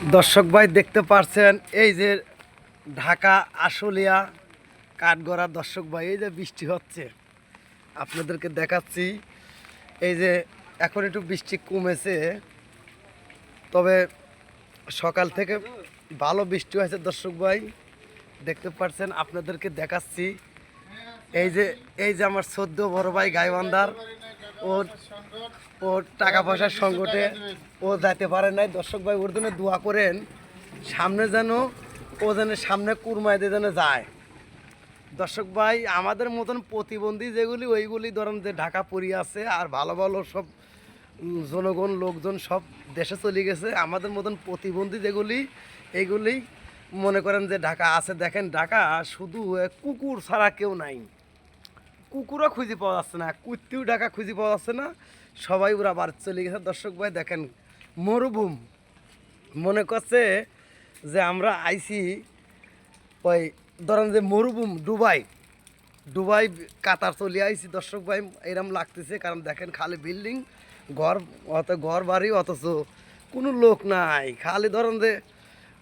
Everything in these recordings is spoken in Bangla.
দর্শক ভাই দেখতে পারছেন এই যে ঢাকা আশুলিয়া কাঠগড়া। দর্শক ভাই এই যে বৃষ্টি হচ্ছে আপনাদেরকে দেখাচ্ছি। এই যে এখন একটু বৃষ্টি কমেছে, তবে সকাল থেকে ভালো বৃষ্টি হয়েছে। দর্শক ভাই দেখতে পাচ্ছেন, আপনাদেরকে দেখাচ্ছি। এই যে আমার সদ্য বড় ভাই গাইবান্ধার, ওর ওর টাকা পয়সার সংকটে ও যাইতে পারে নাই। দর্শক ভাই ওর জন্য দোয়া করেন, সামনে যেন ও যেন সামনে কুরমাইতে যেন যায়। দর্শক ভাই আমাদের মতন প্রতিবন্ধী যেগুলি ওইগুলি ধরেন যে ঢাকা পড়ে আছে, আর ভালো ভালো সব জনগণ লোকজন সব দেশে চলে গেছে। আমাদের মতন প্রতিবন্ধী যেগুলি এইগুলি মনে করেন যে ঢাকা আছে। দেখেন ঢাকা শুধু কুকুর ছাড়া কেউ নাই, কুকুরও খুঁজে পাওয়া যাচ্ছে না, কুত্তিও ঢাকা খুঁজে পাওয়া যাচ্ছে না, সবাই ওরা বাড়ি চলে গেছে। দর্শক ভাই দেখেন মরুভূম, মনে করছে যে আমরা আইছি ওই ধরেন যে মরুভূম দুবাই দুবাই কাতার চলে আইছি। দর্শক ভাই এরম লাগতেছে, কারণ দেখেন খালি বিল্ডিং ঘর, অত ঘর বাড়ি, অথচ কোনো লোক নাই। খালি ধরেন যে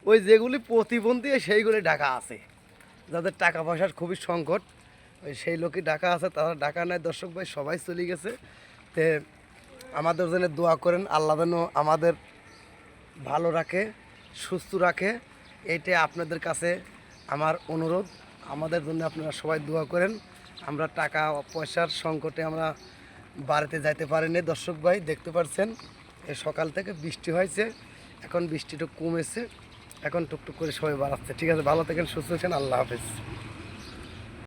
ওই যেগুলি প্রতিবন্ধী সেইগুলি ঢাকা আছে, যাদের টাকা পয়সার খুবই সংকট ওই সেই লোকই ঢাকা আছে, তারা ঢাকা নেয়। দর্শক ভাই সবাই চলে গেছে। তে আমাদের জন্য দোয়া করেন, আল্লাহ যেন আমাদের ভালো রাখে, সুস্থ রাখে। এইটা আপনাদের কাছে আমার অনুরোধ। আমাদের জন্য আপনারা সবাই দোয়া করেন। আমরা টাকা পয়সার সংকটে আমরা বাড়িতে যাইতে পারিনি। দর্শক ভাই দেখতে পাচ্ছেন এই সকাল থেকে বৃষ্টি হয়েছে, এখন বৃষ্টিটা কমেছে, এখন টুকটুক করে সবাই বাড়াচ্ছে। ঠিক আছে, ভালো থাকেন, সুস্থ থাকেন, আল্লাহ হাফেজ।